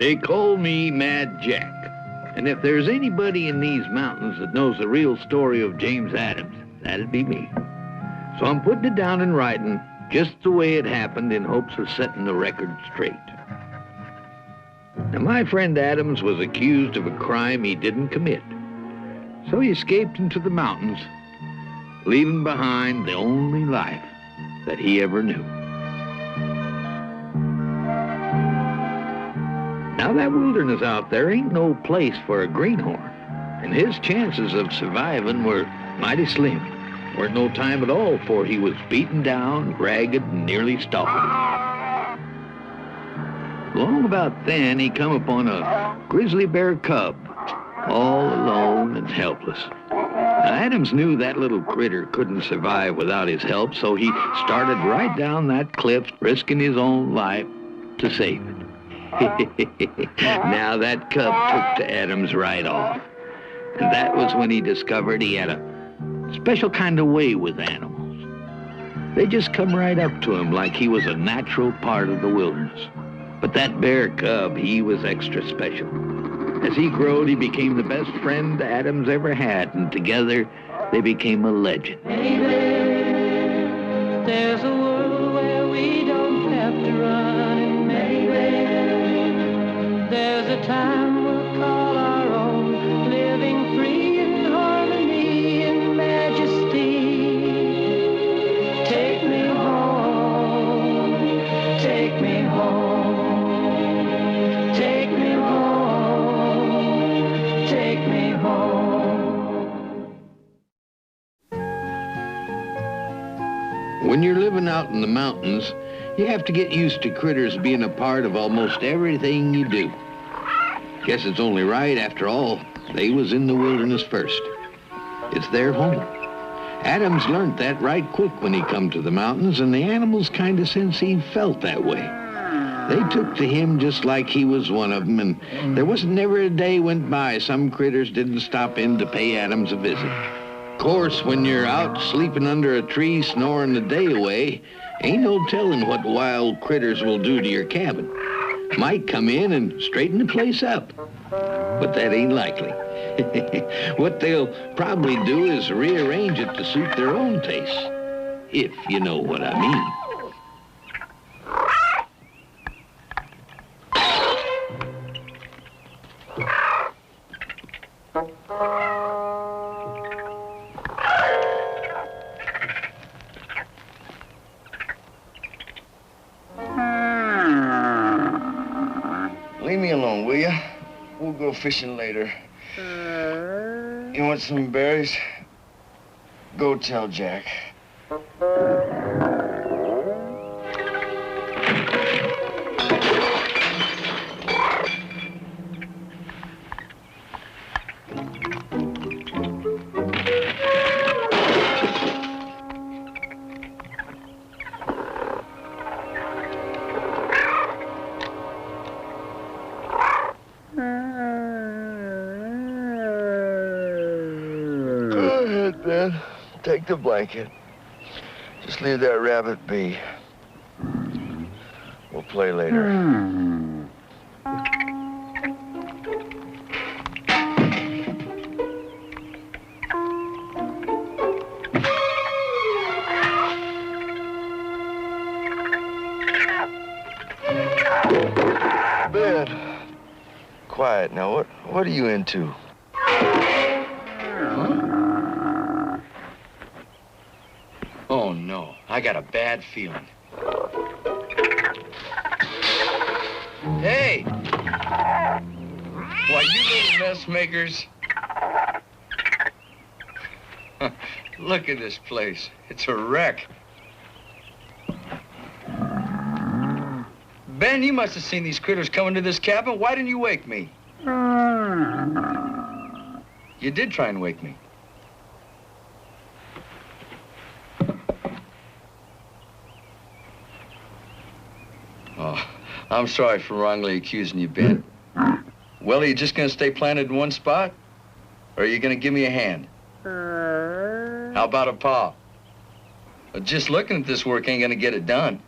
They call me Mad Jack. And if there's anybody in these mountains that knows the real story of James Adams, that'd be me. So I'm putting it down in writing just the way it happened in hopes of setting the record straight. Now, my friend Adams was accused of a crime he didn't commit. So he escaped into the mountains, leaving behind the only life that he ever knew. Now, that wilderness out there ain't no place for a greenhorn, and his chances of surviving were mighty slim. Weren't no time at all, for he was beaten down, ragged, and nearly starved. Long about then, he come upon a grizzly bear cub, all alone and helpless. Now, Adams knew that little critter couldn't survive without his help, so he started right down that cliff, risking his own life to save it. Now, that cub took to Adams right off. And that was when he discovered he had a special kind of way with animals. They just come right up to him like he was a natural part of the wilderness. But that bear cub, he was extra special. As he growed, he became the best friend Adams ever had, and together they became a legend. Maybe there's a world where we don't have to run, and maybe there's a time we'll call our own, living free in harmony and majesty. Take me home, take me home, take me home, take me home. When you're living out in the mountains, you have to get used to critters being a part of almost everything you do. Guess it's only right, after all, they was in the wilderness first. It's their home. Adams learned that right quick when he come to the mountains, and the animals kind of sense he felt that way. They took to him just like he was one of them, and there wasn't never a day went by some critters didn't stop in to pay Adams a visit. Of course, when you're out sleeping under a tree snoring the day away, ain't no telling what wild critters will do to your cabin. Might come in and straighten the place up, but that ain't likely. What they'll probably do is rearrange it to suit their own taste, if you know what I mean. Leave me alone, will ya? We'll go fishing later. You want some berries? Go tell Jack. Ben, take the blanket. Just leave that rabbit be. We'll play later. Ben, quiet now. What are you into? Oh, no. I got a bad feeling. Hey! Why, you little mess makers. Look at this place. It's a wreck. Ben, you must have seen these critters coming to this cabin. Why didn't you wake me? You did try and wake me. Oh, I'm sorry for wrongly accusing you, Ben. Well, are you just gonna stay planted in one spot? Or are you gonna give me a hand? How about a paw? Just looking at this work ain't gonna get it done.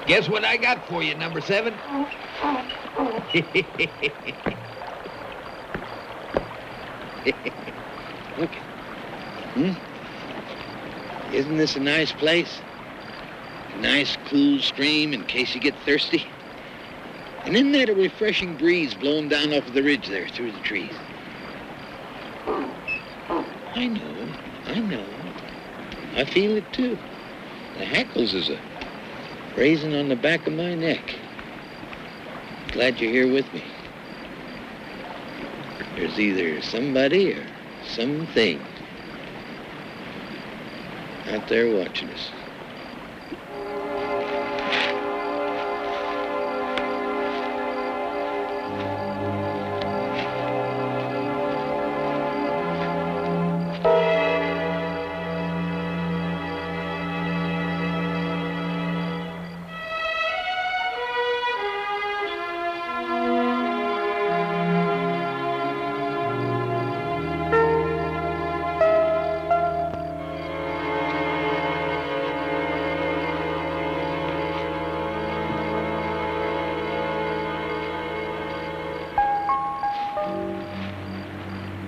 Guess what I got for you, number 7? Look. Isn't this a nice place? A nice, cool stream in case you get thirsty. And isn't that a refreshing breeze blowing down off of the ridge there through the trees? I know. I feel it too. The hackles is a raising on the back of my neck. Glad you're here with me. There's either somebody or something out there watching us.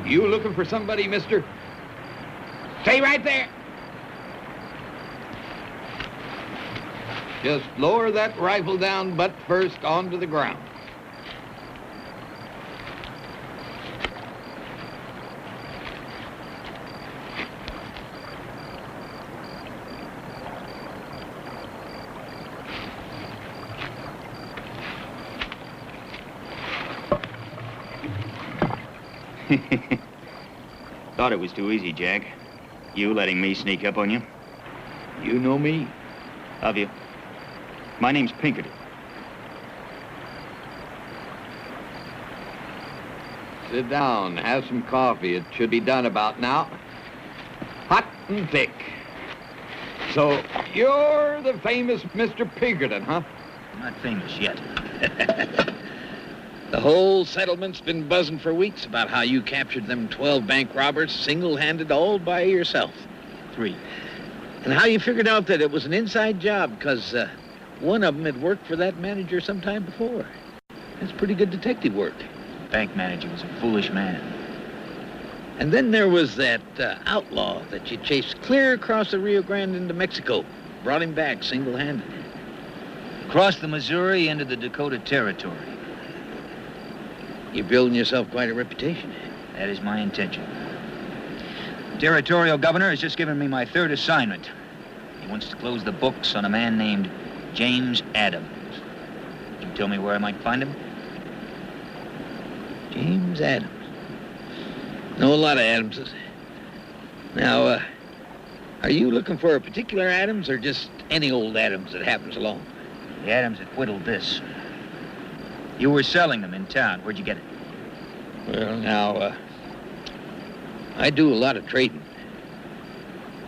You looking for somebody, mister? Stay right there. Just lower that rifle down butt first onto the ground. Thought it was too easy, Jack. You letting me sneak up on you? You know me? Have you? My name's Pinkerton. Sit down, have some coffee. It should be done about now. Hot and thick. So, you're the famous Mr. Pinkerton, huh? Not famous yet. The whole settlement's been buzzing for weeks about how you captured them 12 bank robbers single-handed all by yourself. 3. And how you figured out that it was an inside job, because one of them had worked for that manager some time before. That's pretty good detective work. Bank manager was a foolish man. And then there was that outlaw that you chased clear across the Rio Grande into Mexico. Brought him back single-handed. Crossed the Missouri into the Dakota Territory. You're building yourself quite a reputation. That is my intention. The territorial governor has just given me my 3rd assignment. He wants to close the books on a man named James Adams. Can you tell me where I might find him? James Adams. Know a lot of Adamses. Now, are you looking for a particular Adams or just any old Adams that happens along? The Adams that whittled this. You were selling them in town. Where'd you get it? Well, now, I do a lot of trading.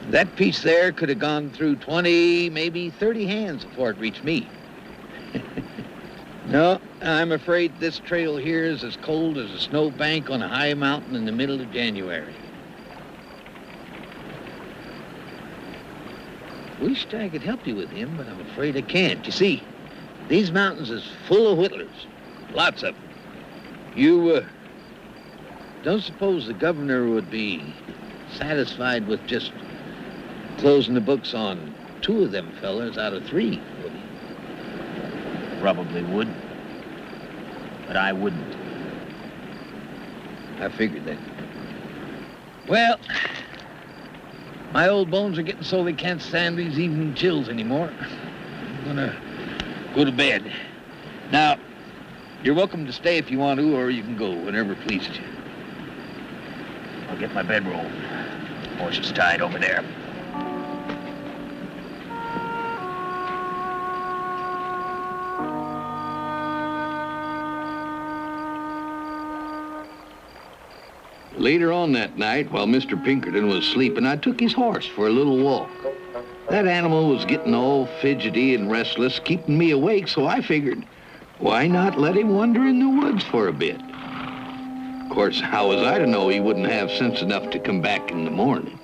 That piece there could have gone through 20, maybe 30 hands before it reached me. No, I'm afraid this trail here is as cold as a snowbank on a high mountain in the middle of January. Wished I could help you with him, but I'm afraid I can't. You see, these mountains is full of whittlers. Lots of them. You, don't suppose the governor would be satisfied with just closing the books on 2 of them fellas out of 3, would he? Probably would. But I wouldn't. I figured that. Well, my old bones are getting so they can't stand these evening chills anymore. I'm gonna go to bed. Now, you're welcome to stay if you want to, or you can go, whenever it pleases you. I'll get my bedroll. Horse is tied over there. Later on that night, while Mr. Pinkerton was sleeping, I took his horse for a little walk. That animal was getting all fidgety and restless, keeping me awake, so I figured, why not let him wander in the woods for a bit? Of course, how was I to know he wouldn't have sense enough to come back in the morning?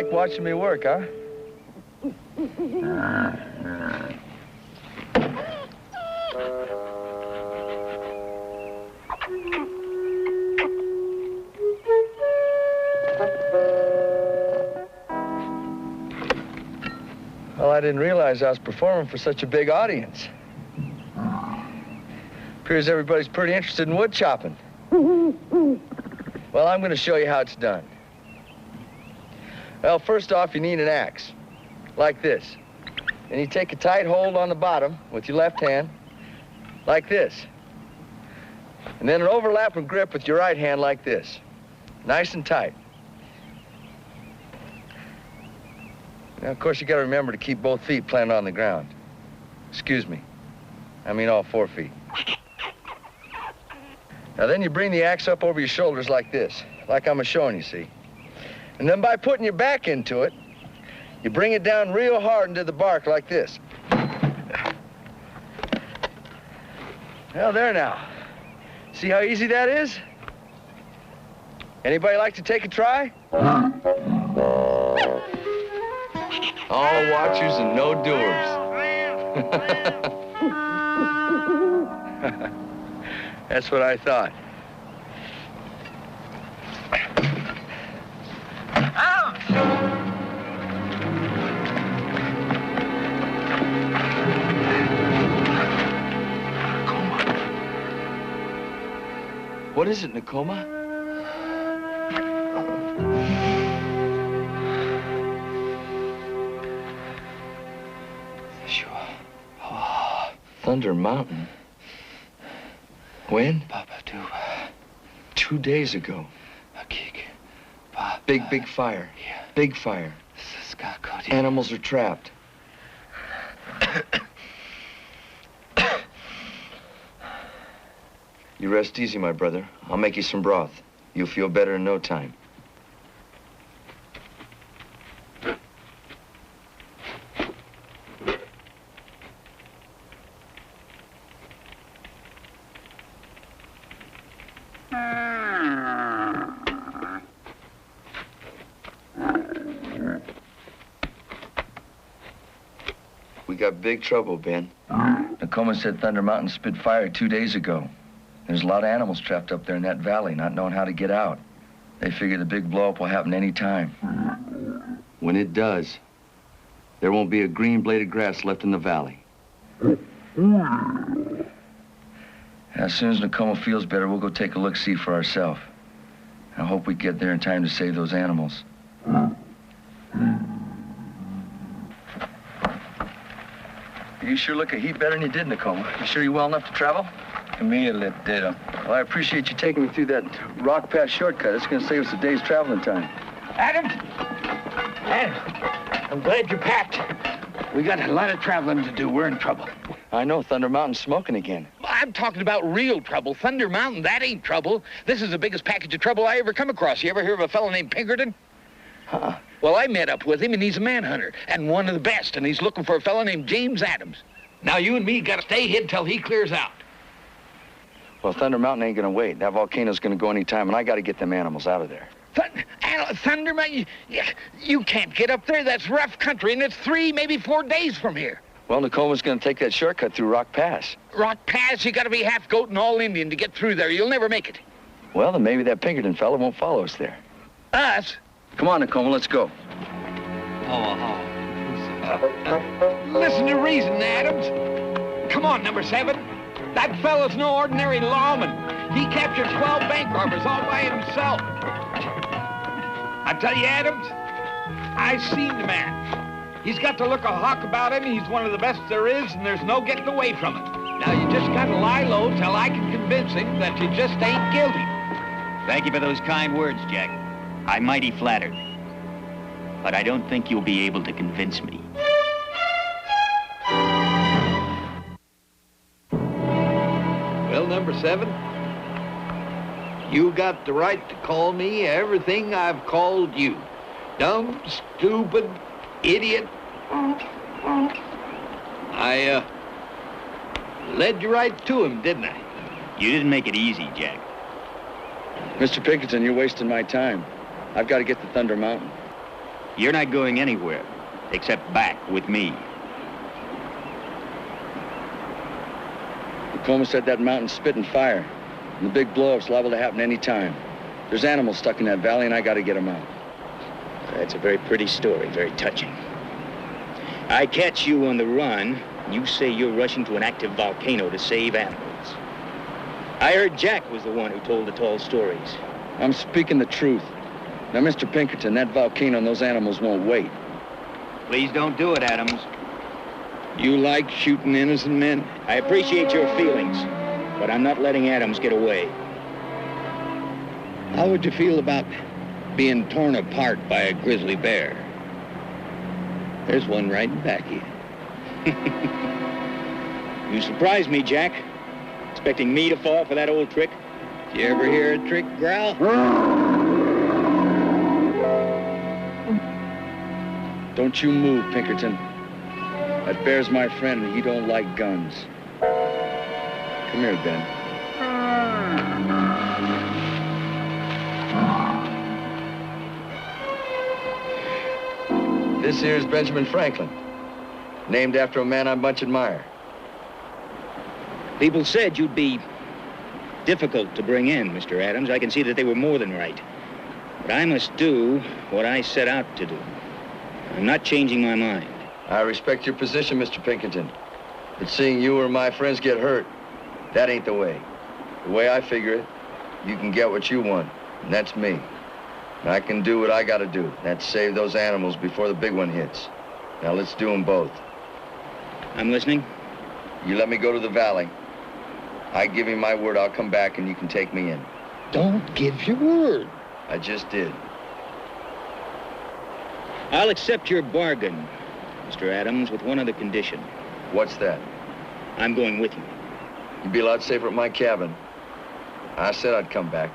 like watching me work, huh? Well, I didn't realize I was performing for such a big audience. Appears everybody's pretty interested in wood chopping. Well, I'm going to show you how it's done. Well, first off, you need an axe, like this. And you take a tight hold on the bottom with your left hand, like this. And then an overlapping grip with your right hand like this, nice and tight. Now, of course, you got to remember to keep both feet planted on the ground. Excuse me. I mean all 4 feet. Now, then you bring the axe up over your shoulders like this, like I'm showing you, see? And then by putting your back into it, you bring it down real hard into the bark like this. Well, there now. See how easy that is? Anybody like to take a try? All watchers and no doers. That's what I thought. What is it, Nakoma? Thunder Mountain. When? Papa, 2 days ago. Big fire. Yeah. Big fire. Animals are trapped. You rest easy, my brother. I'll make you some broth. You'll feel better in no time. We got big trouble, Ben. Nakoma said Thunder Mountain spit fire 2 days ago. There's a lot of animals trapped up there in that valley, not knowing how to get out. They figure the big blow-up will happen any time. When it does, there won't be a green blade of grass left in the valley. As soon as Nakoma feels better, we'll go take a look-see for ourselves. I hope we get there in time to save those animals. You sure look a heap better than you did, Nakoma. You sure you're well enough to travel? Me a little. Well, I appreciate you taking me through that rock pass shortcut. It's going to save us a day's traveling time. Adams! I'm glad you're packed. We got a lot of traveling to do. We're in trouble. I know, Thunder Mountain's smoking again. I'm talking about real trouble. Thunder Mountain, that ain't trouble. This is the biggest package of trouble I ever come across. You ever hear of a fellow named Pinkerton? Huh? Well, I met up with him, and he's a manhunter, and one of the best, and he's looking for a fellow named James Adams. Now, you and me got to stay hid till he clears out. Well, Thunder Mountain ain't going to wait. That volcano's going to go any time, and I got to get them animals out of there. Thunder Mountain, you can't get up there. That's rough country, and it's 3, maybe 4 days from here. Well, Nakoma's going to take that shortcut through Rock Pass. Rock Pass, you got to be half goat and all Indian to get through there. You'll never make it. Well, then maybe that Pinkerton fella won't follow us there. Us? Come on, Nakoma, let's go. Listen to reason, Adams. Come on, number 7. That fella's no ordinary lawman. He captured 12 bank robbers all by himself. I tell you, Adams, I seen the man. He's got the look of hawk about him. He's one of the best there is, and there's no getting away from it. Now, you just gotta lie low till I can convince him that you just ain't guilty. Thank you for those kind words, Jack. I'm mighty flattered. But I don't think you'll be able to convince me. Well, number 7, you got the right to call me everything I've called you. Dumb, stupid, idiot. I led you right to him, didn't I? You didn't make it easy, Jack. Mr. Pinkerton, you're wasting my time. I've got to get to Thunder Mountain. You're not going anywhere, except back with me. Tacoma said that mountain's spitting fire, and the big blow-up's liable to happen any time. There's animals stuck in that valley, and I gotta get them out. That's a very pretty story, very touching. I catch you on the run. You say you're rushing to an active volcano to save animals. I heard Jack was the one who told the tall stories. I'm speaking the truth. Now, Mr. Pinkerton, that volcano and those animals won't wait. Please don't do it, Adams. You like shooting innocent men? I appreciate your feelings, but I'm not letting Adams get away. How would you feel about being torn apart by a grizzly bear? There's one right in back of you. You surprised me, Jack. Expecting me to fall for that old trick? Did you ever hear a trick growl? Don't you move, Pinkerton. That bear's my friend, and he don't like guns. Come here, Ben. This here's Benjamin Franklin, named after a man I much admire. People said you'd be difficult to bring in, Mr. Adams. I can see that they were more than right. But I must do what I set out to do. I'm not changing my mind. I respect your position, Mr. Pinkerton. But seeing you or my friends get hurt, that ain't the way. The way I figure it, you can get what you want, and that's me. And I can do what I gotta do. That's save those animals before the big one hits. Now let's do them both. I'm listening. You let me go to the valley. I give you my word I'll come back and you can take me in. Don't give your word. I just did. I'll accept your bargain, Mr. Adams, with one other condition. What's that? I'm going with you. You'd be a lot safer at my cabin. I said I'd come back.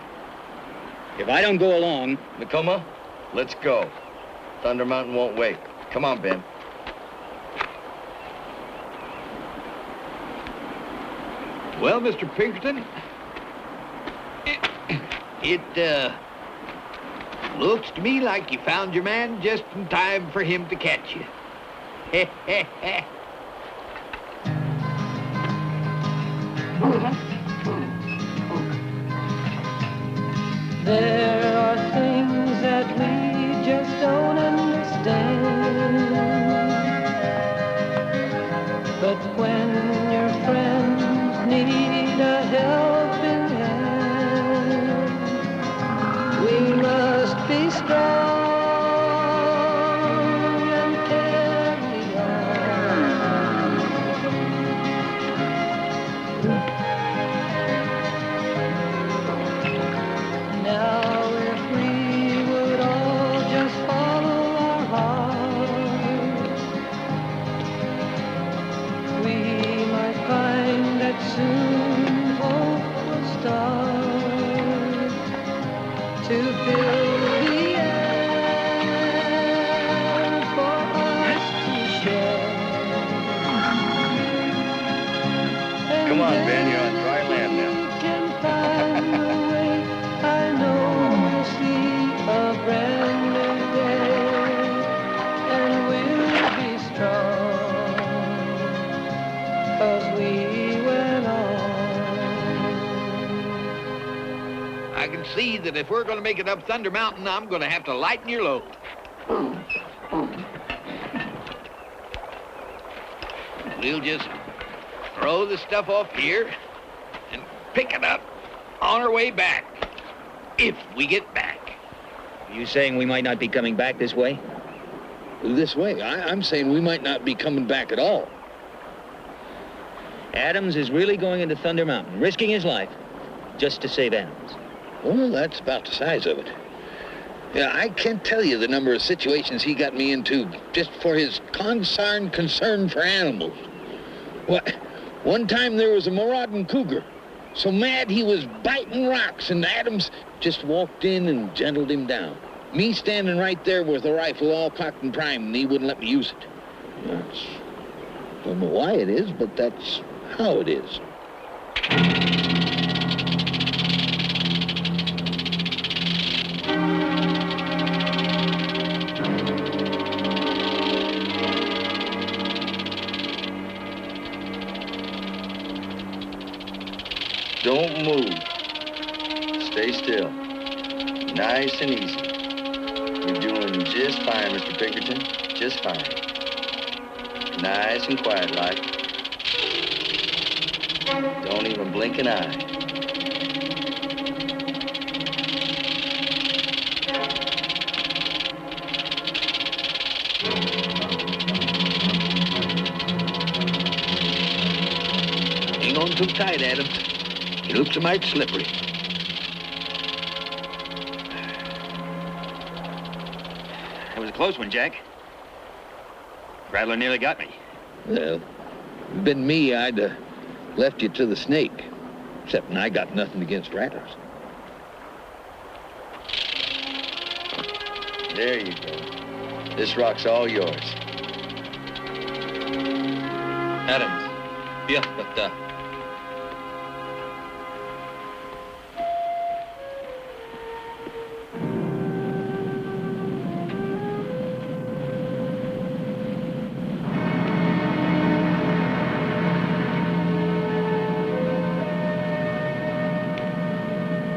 If I don't go along... Tacoma, let's go. Thunder Mountain won't wait. Come on, Ben. Well, Mr. Pinkerton, it looks to me like you found your man just in time for him to catch you. There are things that we just don't understand. But when your friends need a helping hand, we must be strong and carry on. Now if we would all just follow our hearts, we might find that soon hope will start to fill the air for us to share. Come on, Ben, you're on dry land now. We can find a way. I know we'll see a brand new day, and we'll be strong, 'cause we went on. I can see that if we're going to make it up Thunder Mountain, I'm going to have to lighten your load. We'll just throw the stuff off here and pick it up on our way back, if we get back. Are you saying we might not be coming back this way? This way. I'm saying we might not be coming back at all. Adams is really going into Thunder Mountain, risking his life just to save animals. Well, that's about the size of it. Yeah, I can't tell you the number of situations he got me into just for his concern for animals. What? One time there was a marauding cougar, so mad he was biting rocks, and Adams just walked in and gentled him down. Me standing right there with a rifle all cocked and primed, and he wouldn't let me use it. I don't know why it is, but that's how it is. Don't move. Stay still. Nice and easy. You're doing just fine, Mr. Pinkerton. Just fine. Nice and quiet like. Don't even blink an eye. Hang on too tight, Adams. He looks a mite slippery. That was a close one, Jack. Rattler nearly got me. Well, if it'd been me, I'd left you to the snake. Except I got nothing against rattlers. There you go. This rock's all yours. Adams. Yeah, but,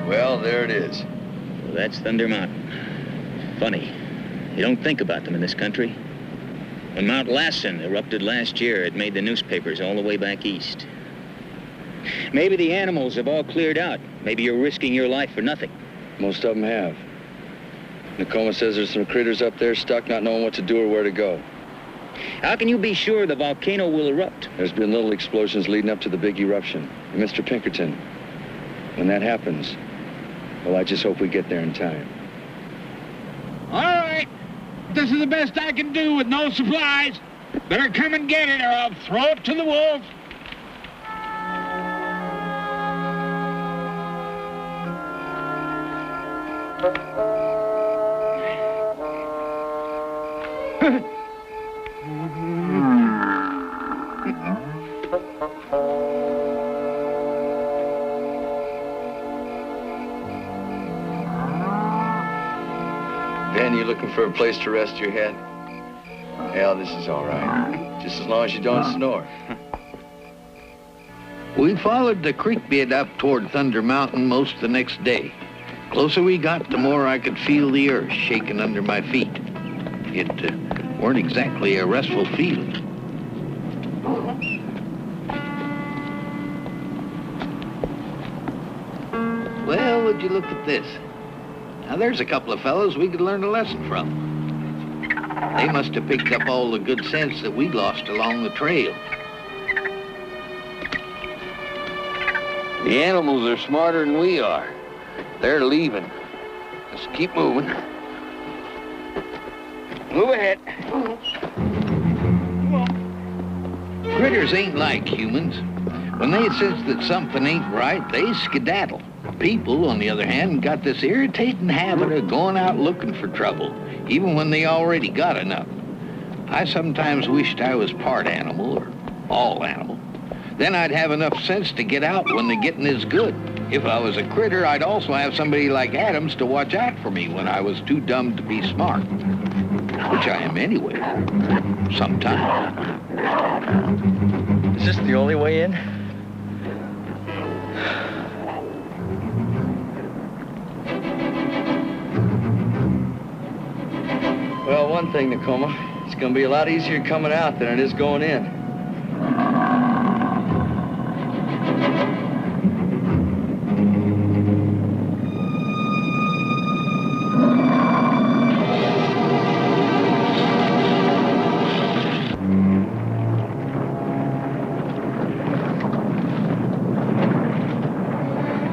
Well, there it is. Well, that's Thunder Mountain. Funny. You don't think about them in this country. When Mount Lassen erupted last year, it made the newspapers all the way back east. Maybe the animals have all cleared out. Maybe you're risking your life for nothing. Most of them have. Nakoma says there's some critters up there stuck not knowing what to do or where to go. How can you be sure the volcano will erupt? There's been little explosions leading up to the big eruption. And Mr. Pinkerton, when that happens, well, I just hope we get there in time. All right. This is the best I can do with no supplies. Better come and get it or I'll throw it to the wolves. Ben, you looking for a place to rest your head? Hell, this is all right. Just as long as you don't snore. We followed the creek bed up toward Thunder Mountain most the next day. Closer we got, the more I could feel the earth shaking under my feet. It weren't exactly a restful feeling. Well, would you look at this? Now, there's a couple of fellows we could learn a lesson from. They must have picked up all the good sense that we lost along the trail. The animals are smarter than we are. They're leaving. Let's keep moving. Move ahead. Critters ain't like humans. When they sense that something ain't right, they skedaddle. People, on the other hand, got this irritating habit of going out looking for trouble, even when they already got enough. I sometimes wished I was part animal, or all animal. Then I'd have enough sense to get out when the getting is good. If I was a critter, I'd also have somebody like Adams to watch out for me when I was too dumb to be smart. Which I am anyway, sometimes. Is this the only way in? Well, one thing, Nakoma, it's gonna be a lot easier coming out than it is going in.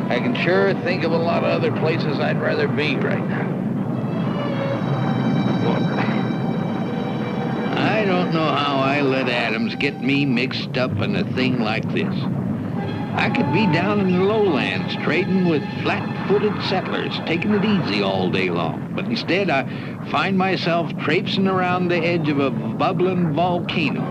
I can sure think of a lot of other places I'd rather be right now. I don't know how I let Adams get me mixed up in a thing like this. I could be down in the lowlands trading with flat-footed settlers, taking it easy all day long. But instead, I find myself traipsing around the edge of a bubbling volcano,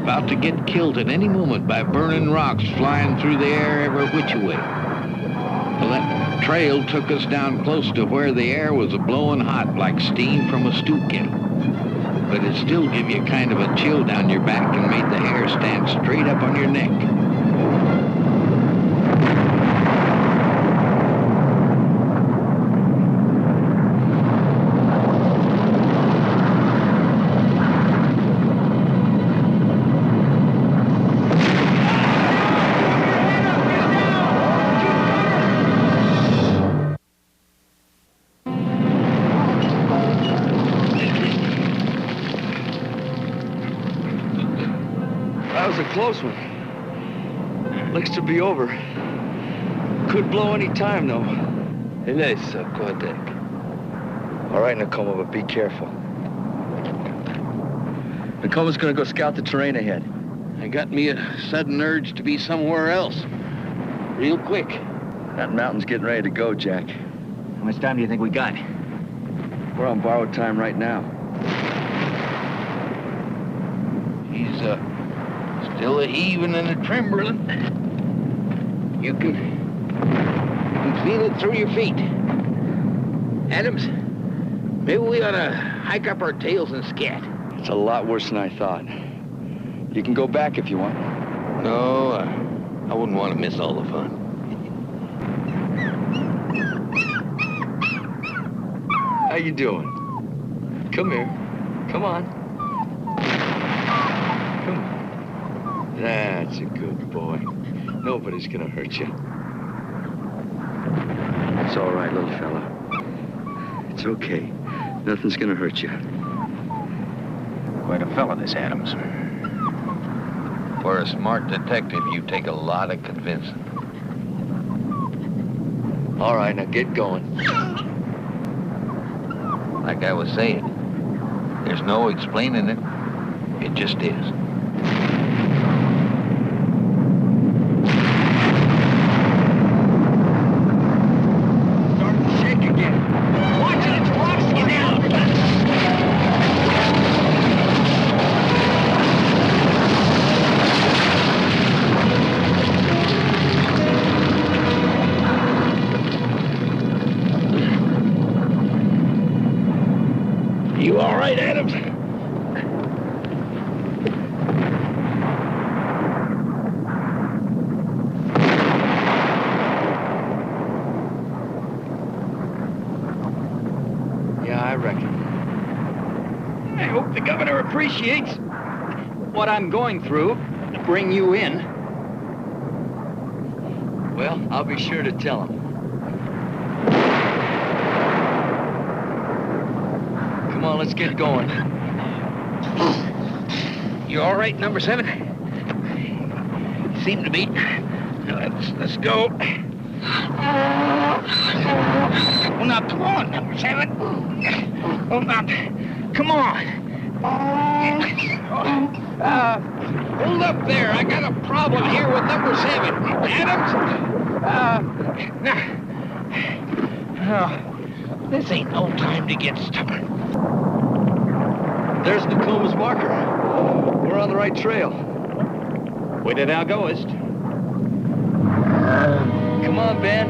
about to get killed at any moment by burning rocks flying through the air every which way. Well, that trail took us down close to where the air was a-blowing hot like steam from a stew kettle. But it still give you kind of a chill down your back and made the hair stand straight up on your neck. was a close one. Looks to be over. Could blow any time, though. All right, Nakoma, but be careful. Nakoma's gonna go scout the terrain ahead. I got me a sudden urge to be somewhere else. Real quick. That mountain's getting ready to go, Jack. How much time do you think we got? We're on borrowed time right now. He's still a heaving and a trembling. You can feel it through your feet. Adams, maybe we ought to hike up our tails and scat. It's a lot worse than I thought. You can go back if you want. No, I wouldn't want to miss all the fun. How you doing? Come here. Come on. Come on. That's a good boy. Nobody's gonna hurt you. It's all right, little fella. It's okay. Nothing's gonna hurt you. Quite a fella, this Adams. For a smart detective, you take a lot of convincing. All right, now get going. Like I was saying, there's no explaining it. It just is. Starting to shake again. Watch it, it's rocking you down. You all right, Adams? Yeah, I reckon. I hope the governor appreciates what I'm going through to bring you in. Well, I'll be sure to tell him. Come on, let's get going. You all right, number 7? Seem to be. Let's go. Well, now, come on, number 7. Well, now, come on. Hold up there. I got a problem here with number 7. Adams? Now, this ain't no time to get stubborn. There's Nakoma's marker. We're on the right trail. Whither thou goest. Come on, Ben.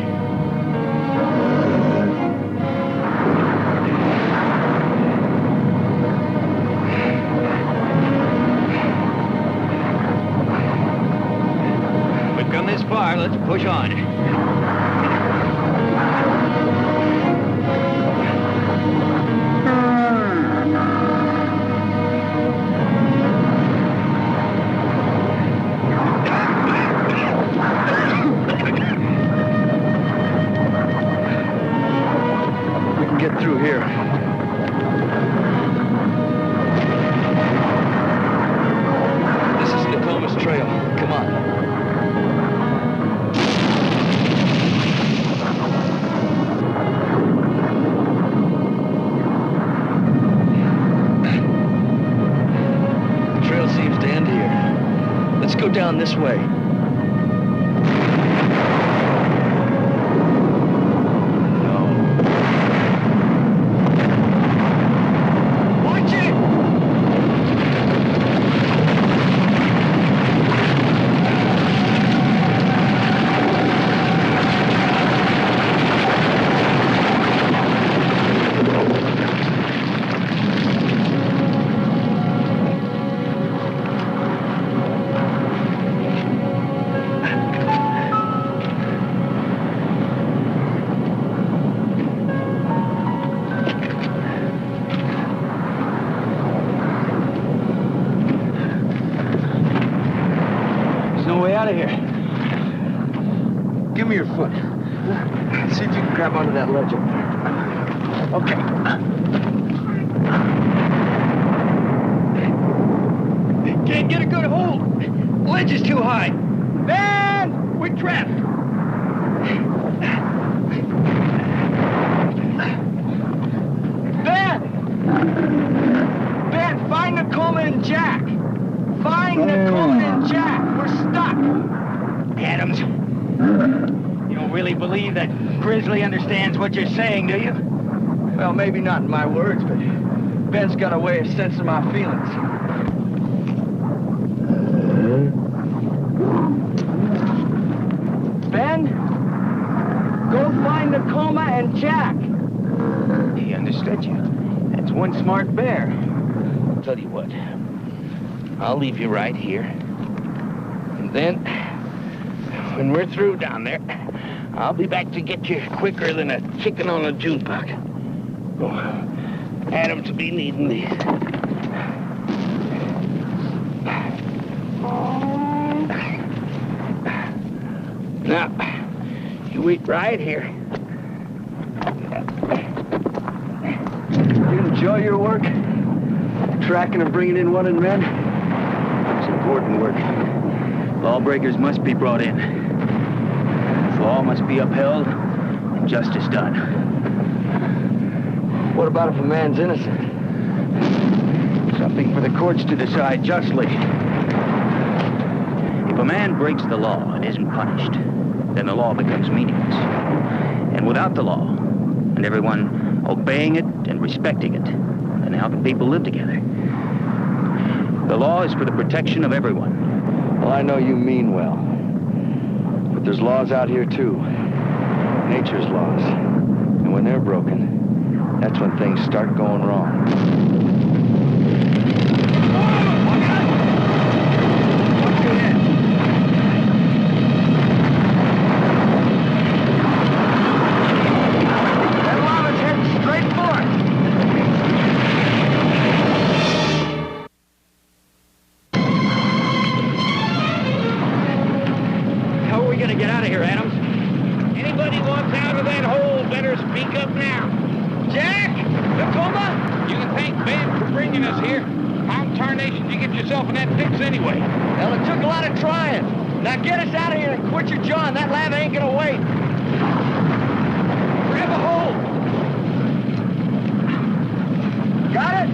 We've come this far. Let's push on. Get through here. This is Nakoma's trail. Come on. The trail seems to end here. Let's go down this way. Out of here. Give me your foot. See if you can grab onto that ledge up there. Okay. Can't get a good hold. ledge is too high. Ben! We're trapped. Ben! Ben, find Nicole and Jack! Find Nicole and Jack! We're stuck! Adams, you don't really believe that Grizzly understands what you're saying, do you? Well, maybe not in my words, but Ben's got a way of sensing my feelings. Ben, go find Nicole and Jack. He understood you. That's one smart bear. I'll tell you what. I'll leave you right here. And then, when we're through down there, I'll be back to get you quicker than a chicken on a June bug. Oh, Adams will be needing these. Now, you wait right here. You enjoy your work? Tracking and bringing in wanted men? It's important work. Lawbreakers must be brought in. Law must be upheld and justice done. What about if a man's innocent? Something for the courts to decide justly. If a man breaks the law and isn't punished, then the law becomes meaningless. And without the law, and everyone obeying it and respecting it, then how can people live together? The law is for the protection of everyone. Well, I know you mean well. But there's laws out here, too. Nature's laws. And when they're broken, that's when things start going wrong. That lava's heading straight for us. How are we gonna get out of here, Adams? Anybody wants out of that hole better speak up now. Jack? Tacoma? You can thank Ben for bringing us here. How in tarnation did you get yourself in that fix anyway? Well, it took a lot of trying. Now get us out of here and quit your jawing. That lava ain't gonna wait. Grab a hold. Got it?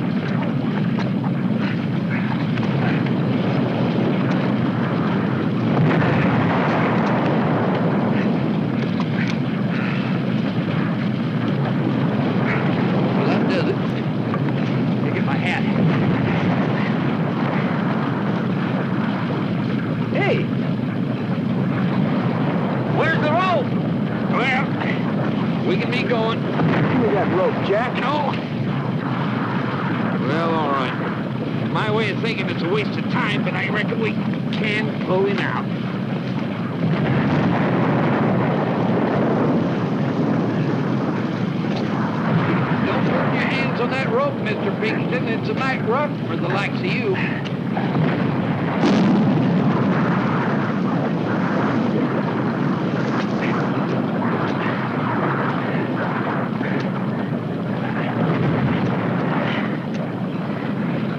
Well, that does it. Here, get my hat. Hey! Where's the rope? Well, we can be going. Give me that rope, Jack. No. Well, all right. My way of thinking it's a waste of time, but I reckon we can pull him out. Don't burn your hands on that rope, Mr. Pinkerton. It's a mite rough for the likes of you.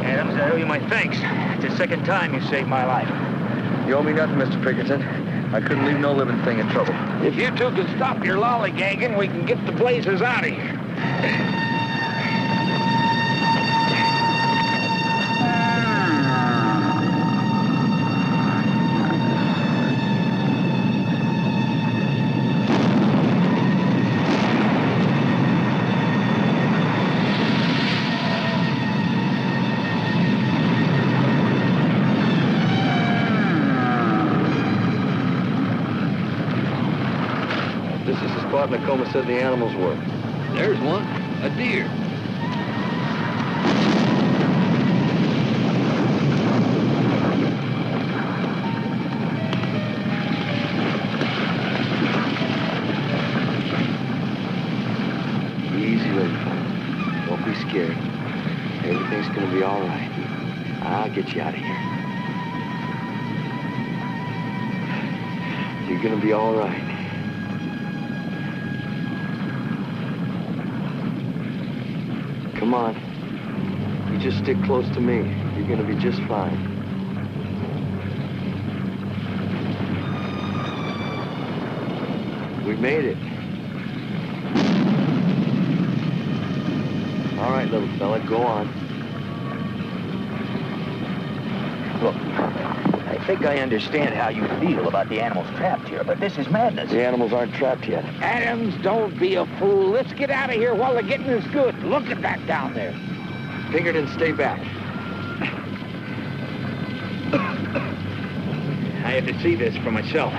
Adams, I owe you my thanks. It's the second time you saved my life. You owe me nothing, Mr. Pinkerton. I couldn't leave no living thing in trouble. If you two can stop your lollygagging, we can get the blazes out of here. This is the spot Nicoma said the animals were. There's one, a deer. Easy, lady. Don't be scared. Everything's gonna be all right. I'll get you out of here. You're gonna be all right. Come on. You just stick close to me. You're gonna be just fine. We made it. All right, little fella, go on. Look, I think I understand how you feel about the animals trapped here, but this is madness. The animals aren't trapped yet. Adams, don't be a fool. Let's get out of here while the getting is good. Look at that down there. Pinkerton, stay back. I have to see this for myself.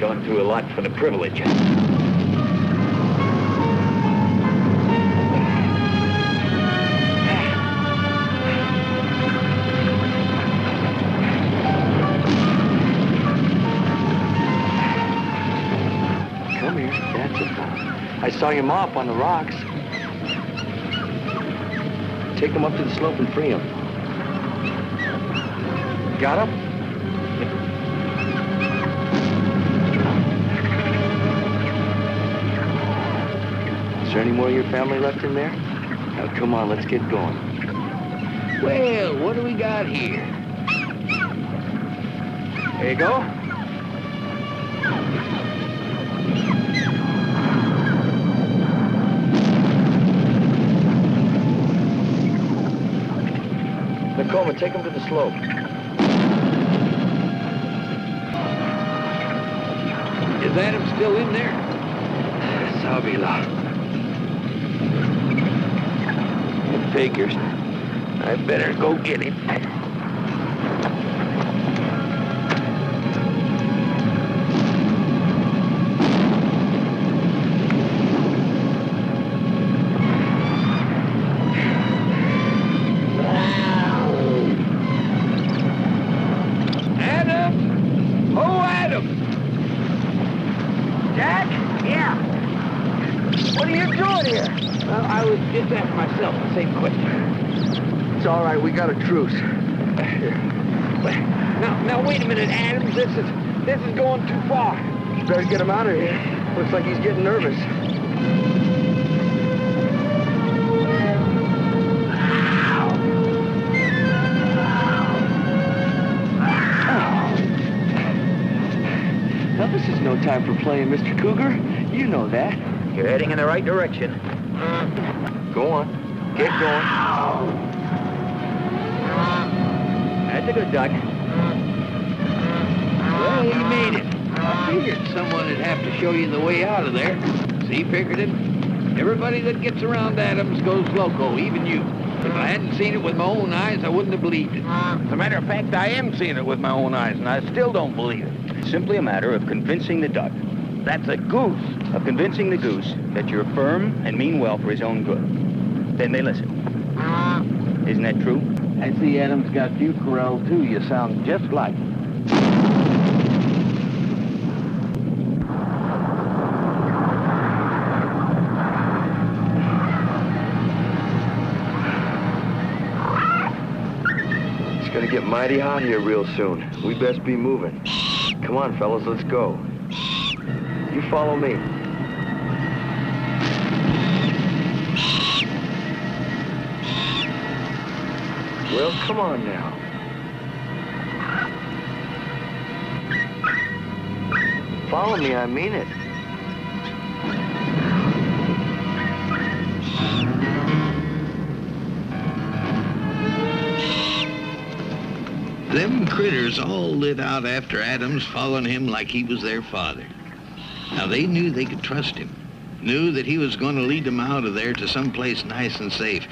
Going through a lot for the privilege. Come here, that's it. I saw your ma up on the rocks. Take him up to the slope and free him. Got him? Is there any more of your family left in there? Now, come on, let's get going. Well, what do we got here? There you go. Nicoma, take him to the slope. Is Adam still in there? Savila. Figures. I better go get him. Adam! Oh, Adam! Jack? Yeah. What are you doing here? Well, I was just asking myself the same question. It's all right, we got a truce. Now, wait a minute, Adams. This is going too far. Better get him out of here. Looks like he's getting nervous. Now, this is no time for playing, Mr. Cougar. You know that. You're heading in the right direction. Go on. Get going. That's a good duck. Well, you made it. I figured someone would have to show you the way out of there. See, Pinkerton? Everybody that gets around Adams goes loco, even you. If I hadn't seen it with my own eyes, I wouldn't have believed it. As a matter of fact, I am seeing it with my own eyes, and I still don't believe it. It's simply a matter of convincing the duck. That's a goose. Of convincing the goose that you're firm and mean well for his own good. Then they listen. Isn't that true? I see Adam's got you corralled, too. You sound just like him. It's gonna get mighty hot here real soon. We best be moving. Come on, fellas, let's go. You follow me. Well, come on now. Follow me, I mean it. Them critters all lit out after Adams, following him like he was their father. Now, they knew they could trust him, knew that he was going to lead them out of there to someplace nice and safe.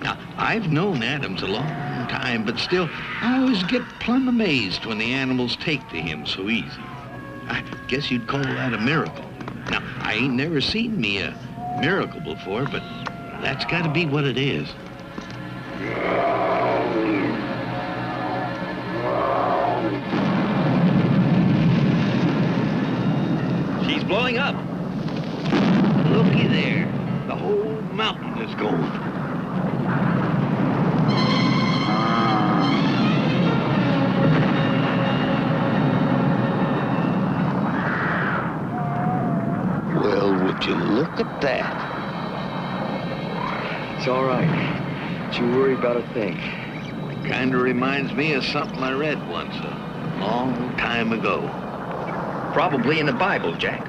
Now, I've known Adams a long time, but still, I always get plumb amazed when the animals take to him so easy. I guess you'd call that a miracle. Now, I ain't never seen me a miracle before, but that's got to be what it is. She's blowing up. Looky there. The whole mountain is going. Well, would you look at that? It's all right. Don't you worry about a thing. Kind of reminds me of something I read once, a long time ago. Probably in the Bible, Jack.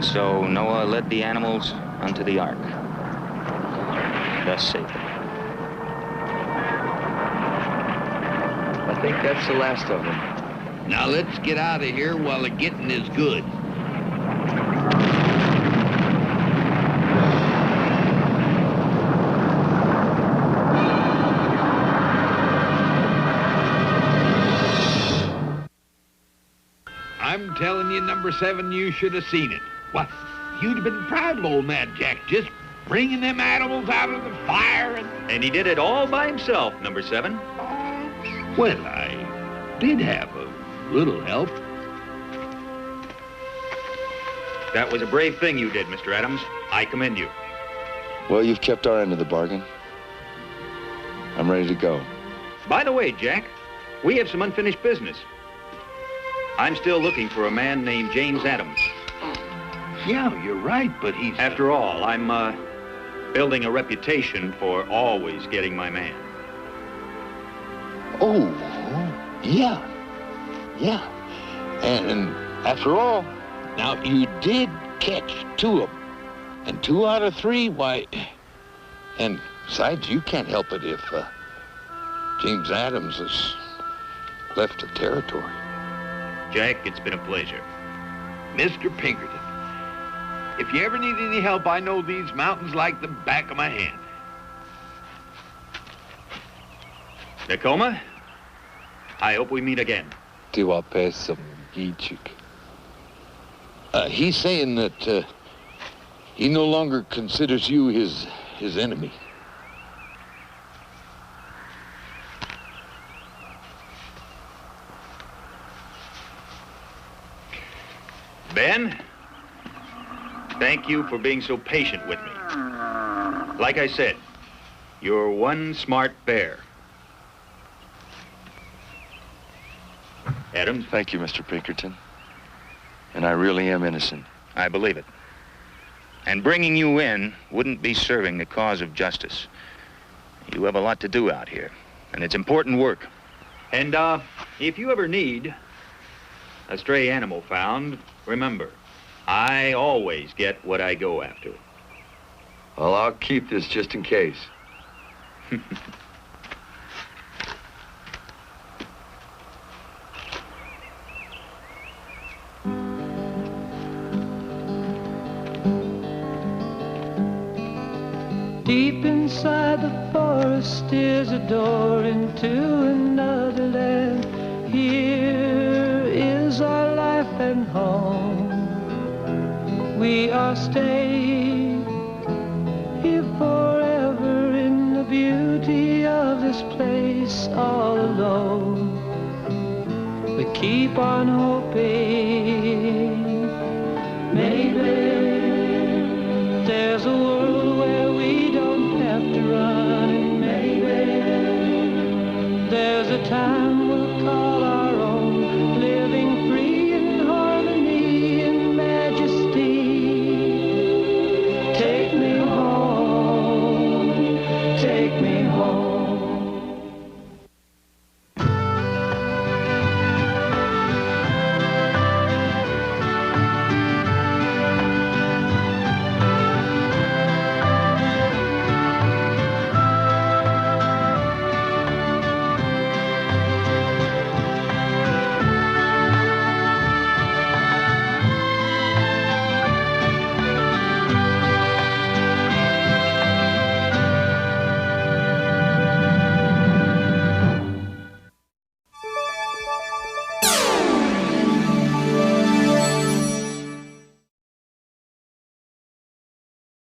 And so Noah led the animals unto the ark. Thus saved them. I think that's the last of them. Now let's get out of here while the getting is good. I'm telling you, number 7, you should have seen it. What? You'd have been proud of old Mad Jack just bringing them animals out of the fire And he did it all by himself, number 7. Well, I did have a little help. That was a brave thing you did, Mr. Adams. I commend you. Well, you've kept our end of the bargain. I'm ready to go. By the way, Jack, we have some unfinished business. I'm still looking for a man named James Adams. Yeah, you're right, but he's... After all, I'm building a reputation for always getting my man. Oh, yeah. Yeah. And after all, now you did catch 2 of them. And 2 out of 3, why... And besides, you can't help it if James Adams has left the territory. Jack, it's been a pleasure. Mr. Pinkerton, if you ever need any help, I know these mountains like the back of my hand. Tacoma, I hope we meet again. He's saying that he no longer considers you his enemy. Ben, thank you for being so patient with me. Like I said, you're one smart bear. Adams? Thank you, Mr. Pinkerton. And I really am innocent. I believe it. And bringing you in wouldn't be serving the cause of justice. You have a lot to do out here, and it's important work. And if you ever need a stray animal found, remember, I always get what I go after. Well, I'll keep this just in case. Deep inside the forest is a door into another land. Here is our life and home. We are staying here forever in the beauty of this place all alone. We keep on hoping maybe there's a world where we don't have to run, and maybe there's a time we'll call our own, living free in harmony and majesty. Take me home, take me home.